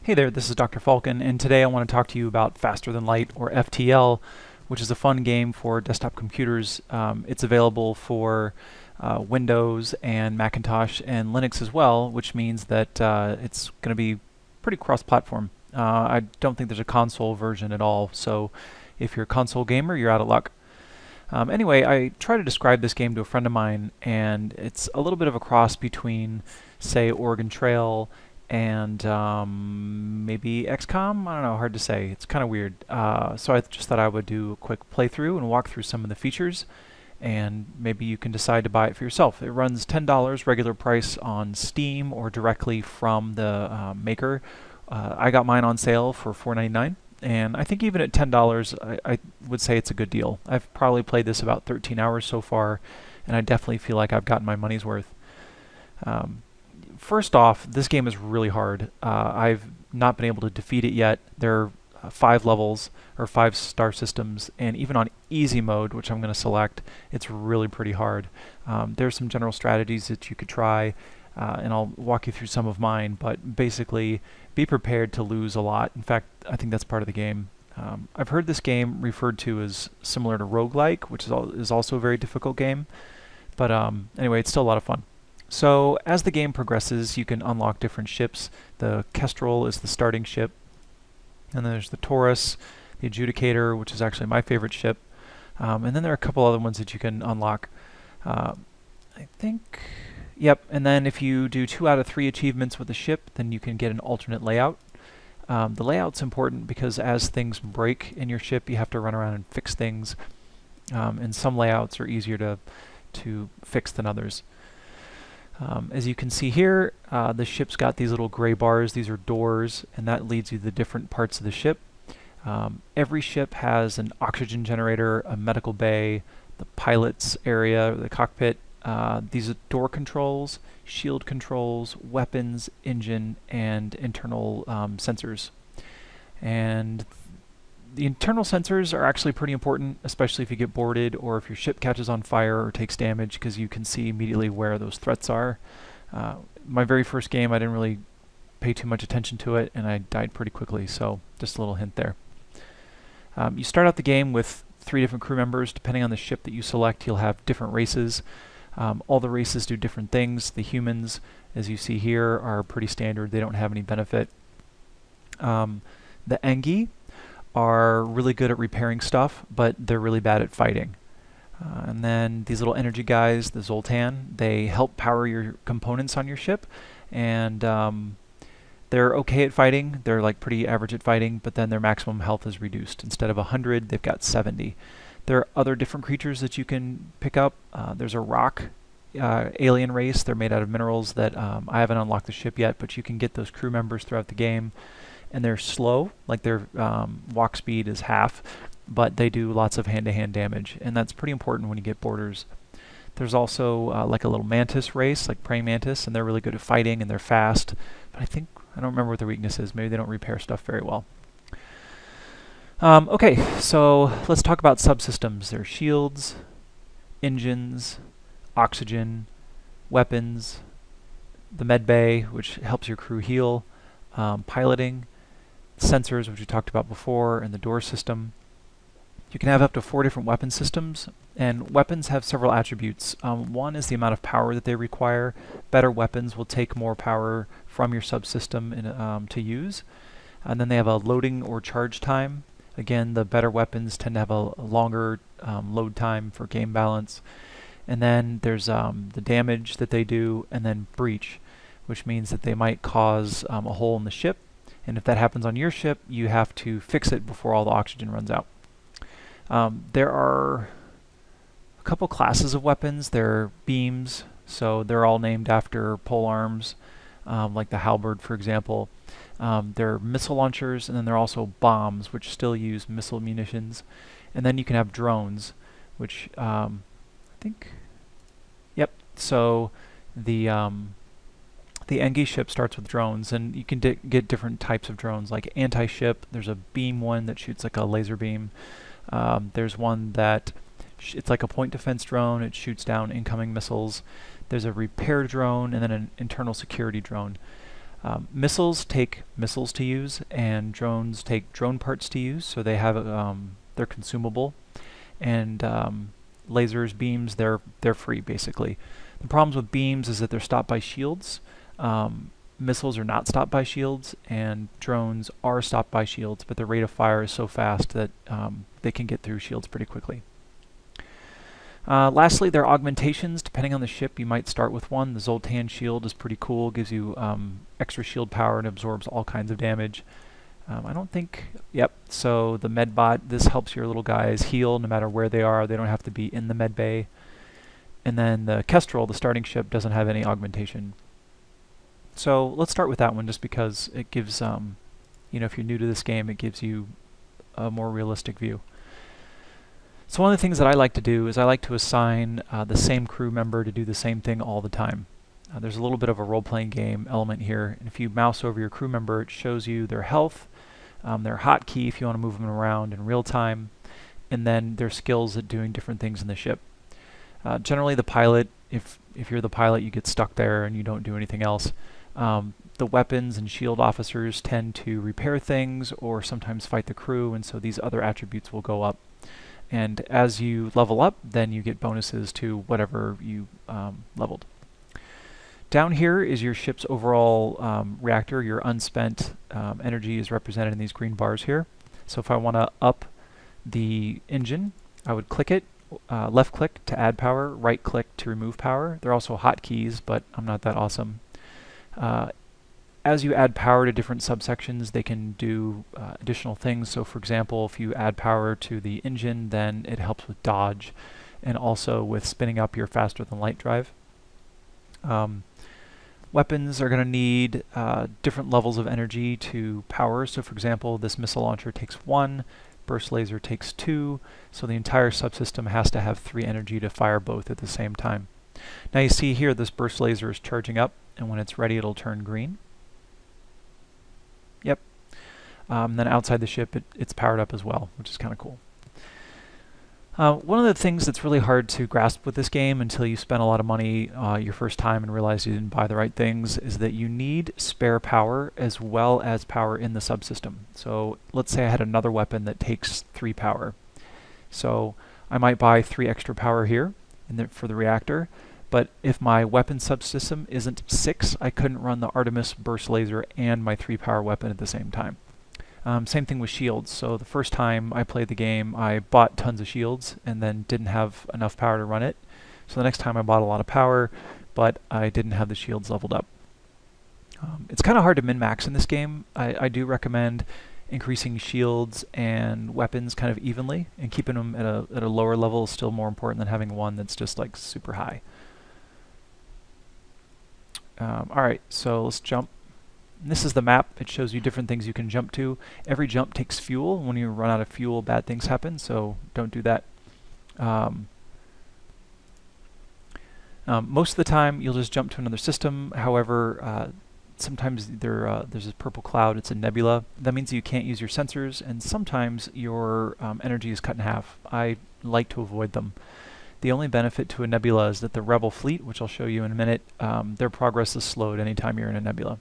Hey there, this is Dr. Falcon, and today I want to talk to you about Faster Than Light, or FTL, which is a fun game for desktop computers. It's available for Windows and Macintosh and Linux as well, which means that it's going to be pretty cross-platform. I don't think there's a console version at all, so if you're a console gamer, you're out of luck. Anyway, I try to describe this game to a friend of mine, and it's a little bit of a cross between, say, Oregon Trail and maybe XCOM. I don't know, hard to say. It's kind of weird. So I just thought I would do a quick playthrough and walk through some of the features, and maybe you can decide to buy it for yourself. It runs $10 regular price on Steam or directly from the maker. I got mine on sale for $4.99. And I think even at $10, I would say it's a good deal. I've probably played this about 13 hours so far, and I definitely feel like I've gotten my money's worth. First off, this game is really hard. I've not been able to defeat it yet. There are 5 levels, or 5-star systems, and even on easy mode, which I'm going to select, it's really pretty hard. There's some general strategies that you could try, and I'll walk you through some of mine, but basically be prepared to lose a lot. In fact, I think that's part of the game. I've heard this game referred to as similar to roguelike, which is also a very difficult game, but anyway, it's still a lot of fun. So as the game progresses, you can unlock different ships. The Kestrel is the starting ship, and then there's the Taurus, the Adjudicator, which is actually my favorite ship, and then there are a couple other ones that you can unlock. I think, yep, and then if you do 2 out of 3 achievements with the ship, then you can get an alternate layout. The layout's important because as things break in your ship, you have to run around and fix things, and some layouts are easier to fix than others. As you can see here, the ship's got these little gray bars. These are doors, and that leads you to the different parts of the ship. Every ship has an oxygen generator, a medical bay, the pilot's area, the cockpit. These are door controls, shield controls, weapons, engine, and internal sensors. And the internal sensors are actually pretty important, especially if you get boarded or if your ship catches on fire or takes damage, because you can see immediately where those threats are. My very first game, I didn't really pay too much attention to it, and I died pretty quickly, so just a little hint there. You start out the game with 3 different crew members. Depending on the ship that you select, you'll have different races. All the races do different things. The humans, as you see here, are pretty standard. They don't have any benefit. The Engi are really good at repairing stuff, but they're really bad at fighting. And then these little energy guys, the Zoltan, they help power your components on your ship, and they're okay at fighting. They're like pretty average at fighting, but then their maximum health is reduced. Instead of 100, they've got 70. There are other different creatures that you can pick up. There's a rock alien race. They're made out of minerals that I haven't unlocked the ship yet, but you can get those crew members throughout the game. And they're slow, like their walk speed is half, but they do lots of hand-to-hand damage, and that's pretty important when you get boarders. There's also like a little mantis race, like praying mantis, and they're really good at fighting, and they're fast, but I don't remember what their weakness is. Maybe they don't repair stuff very well. Okay, so let's talk about subsystems. There are shields, engines, oxygen, weapons, the med bay, which helps your crew heal, piloting, sensors, which we talked about before, and the door system. You can have up to 4 different weapon systems, and weapons have several attributes. One is the amount of power that they require. Better weapons will take more power from your subsystem to use. And then they have a loading or charge time. Again, the better weapons tend to have a longer load time for game balance. And then there's the damage that they do, and then breach, which means that they might cause a hole in the ship. And if that happens on your ship, you have to fix it before all the oxygen runs out. There are a couple classes of weapons. There are beams, so they're all named after pole arms, like the halberd, for example. There are missile launchers, and then there are also bombs, which still use missile munitions. And then you can have drones, which I think, yep. So the Engi ship starts with drones, and you can get different types of drones, like anti-ship. There's a beam one that shoots like a laser beam. There's one that it's like a point defense drone. It shoots down incoming missiles. There's a repair drone, and then an internal security drone. Missiles take missiles to use, and drones take drone parts to use, so they have they're consumable. And lasers, beams, they're free basically. The problems with beams is that they're stopped by shields. Missiles are not stopped by shields, and drones are stopped by shields, but their rate of fire is so fast that they can get through shields pretty quickly. Lastly, there are augmentations. Depending on the ship, you might start with one. The Zoltan shield is pretty cool, gives you extra shield power and absorbs all kinds of damage. I don't think, yep, so the Medbot, this helps your little guys heal no matter where they are. They don't have to be in the med bay. And then the Kestrel, the starting ship, doesn't have any augmentation. So let's start with that one just because it gives, you know, if you're new to this game, it gives you a more realistic view. So one of the things that I like to do is I like to assign the same crew member to do the same thing all the time. There's a little bit of a role-playing game element here. And if you mouse over your crew member, it shows you their health, their hotkey if you want to move them around in real time, and then their skills at doing different things in the ship. Generally the pilot, if you're the pilot, you get stuck there and you don't do anything else. The weapons and shield officers tend to repair things or sometimes fight the crew, and so these other attributes will go up. And as you level up, then you get bonuses to whatever you leveled. Down here is your ship's overall reactor. Your unspent energy is represented in these green bars here. So if I want to up the engine, I would click it, left click to add power, right click to remove power. They're also hotkeys, but I'm not that awesome. As you add power to different subsections, they can do additional things. So for example, if you add power to the engine, then it helps with dodge and also with spinning up your faster than light drive. Weapons are going to need different levels of energy to power. So for example, this missile launcher takes 1, burst laser takes 2, so the entire subsystem has to have 3 energy to fire both at the same time. Now you see here this burst laser is charging up, and when it's ready it'll turn green. Yep. Then outside the ship it's powered up as well, which is kind of cool. One of the things that's really hard to grasp with this game until you spend a lot of money your first time and realize you didn't buy the right things is that you need spare power as well as power in the subsystem. So let's say I had another weapon that takes 3 power. So I might buy 3 extra power here for the reactor, but if my weapon subsystem isn't 6, I couldn't run the Artemis burst laser and my 3 power weapon at the same time. Same thing with shields. So the first time I played the game, I bought tons of shields and then didn't have enough power to run it. So the next time I bought a lot of power, but I didn't have the shields leveled up. It's kind of hard to min-max in this game. I do recommend increasing shields and weapons kind of evenly, and keeping them at a lower level is still more important than having one that's just like super high. Alright, so let's jump. And this is the map. It shows you different things you can jump to. Every jump takes fuel. When you run out of fuel, bad things happen, so don't do that. Most of the time, you'll just jump to another system. However, sometimes there's this purple cloud. It's a nebula. That means you can't use your sensors, and sometimes your energy is cut in half. I like to avoid them. The only benefit to a nebula is that the Rebel fleet, which I'll show you in a minute, their progress is slowed anytime you're in a nebula.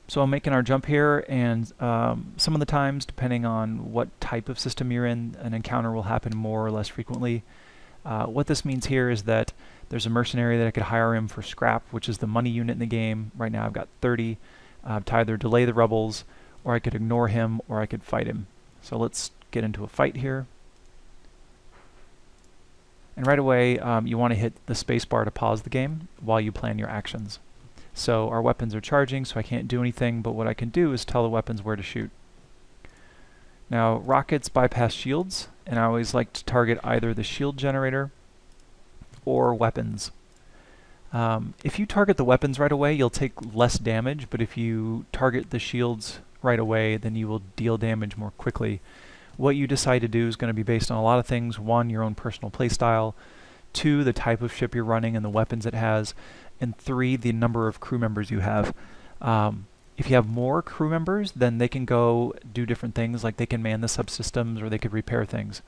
So I'm making our jump here, and some of the times, depending on what type of system you're in, an encounter will happen more or less frequently. What this means here is that there's a mercenary that I could hire him for scrap, which is the money unit in the game. Right now I've got 30 to either delay the rebels, or I could ignore him, or I could fight him. So let's get into a fight here. And right away you want to hit the space bar to pause the game while you plan your actions. So our weapons are charging, so I can't do anything, but what I can do is tell the weapons where to shoot. Now, rockets bypass shields, and I always like to target either the shield generator or weapons. If you target the weapons right away, you'll take less damage, but if you target the shields right away, then you will deal damage more quickly. What you decide to do is going to be based on a lot of things. 1, your own personal playstyle. 2, the type of ship you're running and the weapons it has. And 3, the number of crew members you have. If you have more crew members, then they can go do different things, like they can man the subsystems or they could repair things.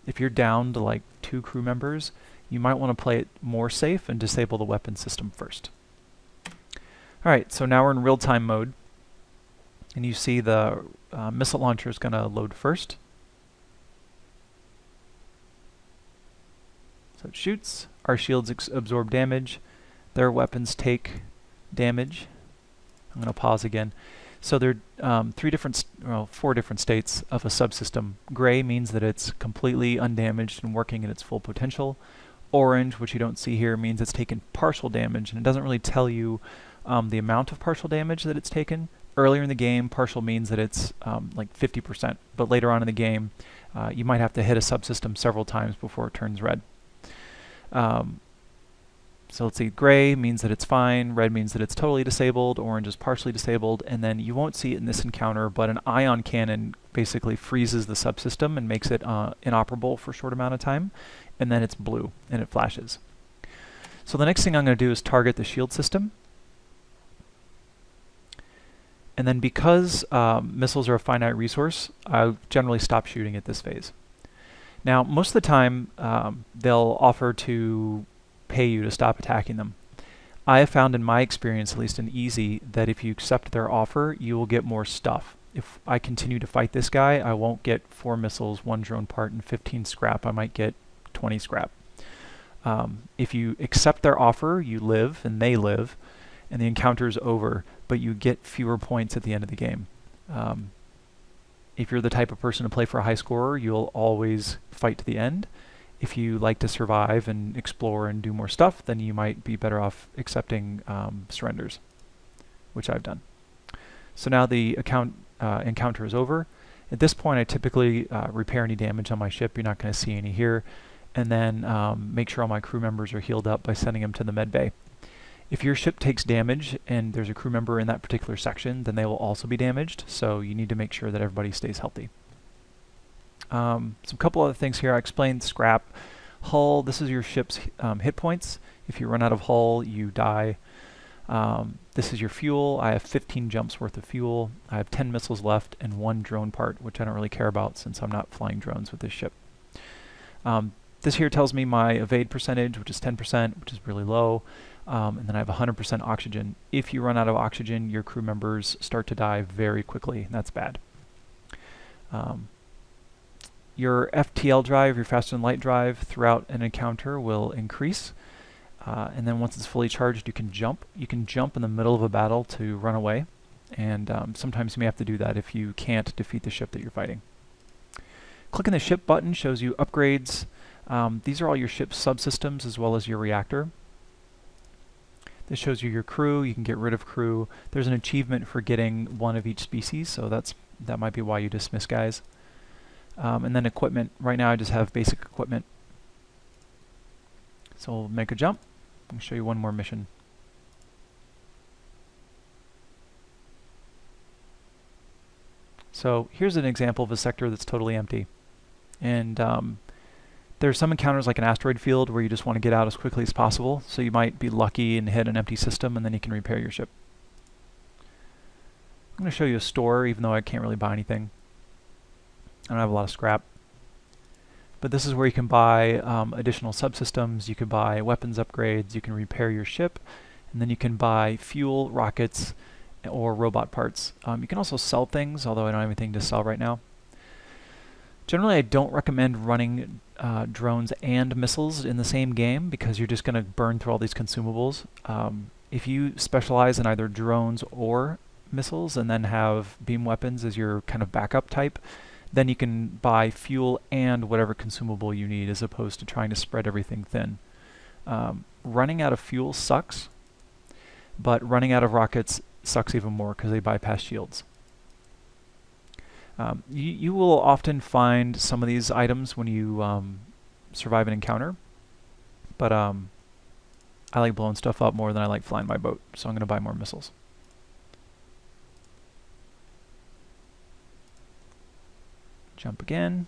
If you're down to like 2 crew members, you might want to play it more safe and disable the weapon system first. Alright, so now we're in real-time mode, and you see the missile launcher is going to load first. So it shoots, our shields absorb damage, their weapons take damage. I'm going to pause again. So there are four different states of a subsystem. Gray means that it's completely undamaged and working at its full potential. Orange, which you don't see here, means it's taken partial damage, and it doesn't really tell you the amount of partial damage that it's taken. Earlier in the game, partial means that it's like 50%, but later on in the game, you might have to hit a subsystem several times before it turns red. So let's see, gray means that it's fine, red means that it's totally disabled, orange is partially disabled, and then you won't see it in this encounter, but an ion cannon basically freezes the subsystem and makes it inoperable for a short amount of time, and then it's blue, and it flashes. So the next thing I'm going to do is target the shield system. And then because missiles are a finite resource, I generally stop shooting at this phase. Now, most of the time, they'll offer to pay you to stop attacking them. I have found in my experience, at least in easy, that if you accept their offer, you will get more stuff. If I continue to fight this guy, I won't get 4 missiles, 1 drone part, and 15 scrap. I might get 20 scrap. If you accept their offer, you live, and they live, and the encounter is over, but you get fewer points at the end of the game. If you're the type of person to play for a high scorer, you'll always fight to the end. If you like to survive and explore and do more stuff, then you might be better off accepting surrenders, which I've done. So now the encounter is over. At this point, I typically repair any damage on my ship. You're not going to see any here. And then make sure all my crew members are healed up by sending them to the med bay. If your ship takes damage and there's a crew member in that particular section, then they will also be damaged, so you need to make sure that everybody stays healthy. Some couple other things here. I explained scrap. Hull, this is your ship's hit points. If you run out of hull, you die. This is your fuel. I have 15 jumps worth of fuel. I have 10 missiles left and 1 drone part, which I don't really care about since I'm not flying drones with this ship. This here tells me my evade percentage, which is 10%, which is really low. And then I have 100% oxygen. If you run out of oxygen, your crew members start to die very quickly, and that's bad. Your FTL drive, your faster than light drive, throughout an encounter will increase. And then once it's fully charged, you can jump. You can jump in the middle of a battle to run away. And sometimes you may have to do that if you can't defeat the ship that you're fighting. Clicking the ship button shows you upgrades. These are all your ship's subsystems as well as your reactor. This shows you your crew. You can get rid of crew. There's an achievement for getting 1 of each species, so that might be why you dismiss guys. And then equipment. Right now I just have basic equipment. So we'll make a jump. I'll show you one more mission. So here's an example of a sector that's totally empty. And there's some encounters like an asteroid field where you just want to get out as quickly as possible. So you might be lucky and hit an empty system and then you can repair your ship. I'm going to show you a store even though I can't really buy anything. I don't have a lot of scrap. But this is where you can buy additional subsystems, you can buy weapons upgrades, you can repair your ship, and then you can buy fuel, rockets, or robot parts. You can also sell things, although I don't have anything to sell right now. Generally, I don't recommend running drones and missiles in the same game because you're just going to burn through all these consumables. If you specialize in either drones or missiles and then have beam weapons as your kind of backup type, then you can buy fuel and whatever consumable you need as opposed to trying to spread everything thin. Running out of fuel sucks, but running out of rockets sucks even more because they bypass shields. You will often find some of these items when you survive an encounter, but I like blowing stuff up more than I like flying my boat, so I'm going to buy more missiles. Jump again.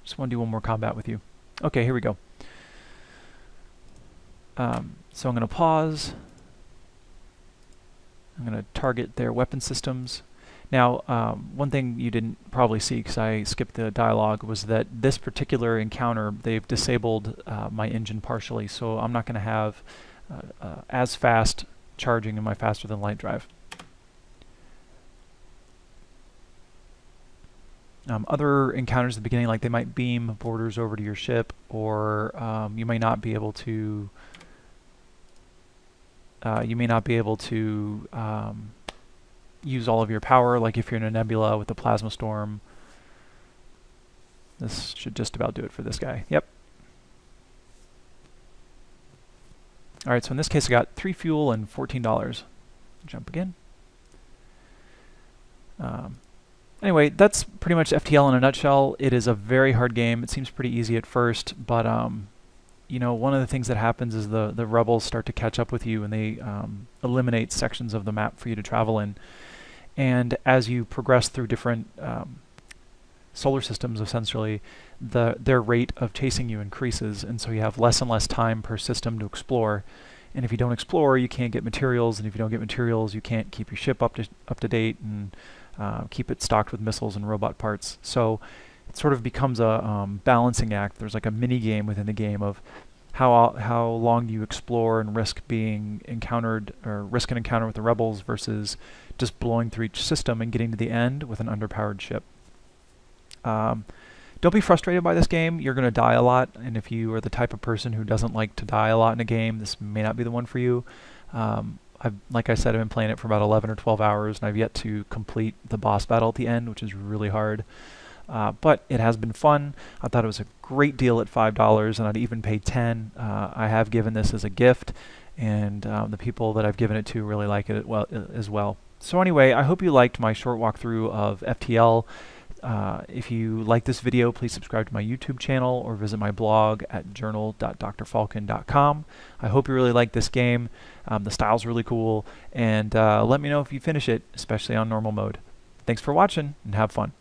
Just want to do one more combat with you. Okay, here we go. So I'm going to pause. I'm going to target their weapon systems. Now, one thing you didn't probably see because I skipped the dialogue was that this particular encounter, they've disabled my engine partially, so I'm not going to have as fast charging in my faster than light drive. Other encounters at the beginning, like they might beam borders over to your ship, or you may not be able to use all of your power, like if you're in a nebula with a plasma storm. This should just about do it for this guy. Yep. Alright, so in this case I got 3 fuel and $14. Jump again. Anyway, that's pretty much FTL in a nutshell. It is a very hard game. It seems pretty easy at first, but you know, one of the things that happens is the rebels start to catch up with you, and they eliminate sections of the map for you to travel in. And as you progress through different solar systems, essentially, their rate of chasing you increases, and so you have less and less time per system to explore. And if you don't explore, you can't get materials, and if you don't get materials, you can't keep your ship up to date and keep it stocked with missiles and robot parts. So it sort of becomes a balancing act. There's like a mini game within the game of how long do you explore and risk being encountered, or risk an encounter with the rebels, versus just blowing through each system and getting to the end with an underpowered ship. Don't be frustrated by this game. You're going to die a lot, and if you are the type of person who doesn't like to die a lot in a game, this may not be the one for you. Like I said, I've been playing it for about 11 or 12 hours, and I've yet to complete the boss battle at the end, which is really hard. But it has been fun. I thought it was a great deal at $5, and I'd even pay $10. I have given this as a gift, and the people that I've given it to really like it as well. So anyway, I hope you liked my short walkthrough of FTL. If you like this video, please subscribe to my YouTube channel or visit my blog at journal.drfalcon.com. I hope you really like this game. The style's really cool, and let me know if you finish it, especially on normal mode. Thanks for watching, and have fun.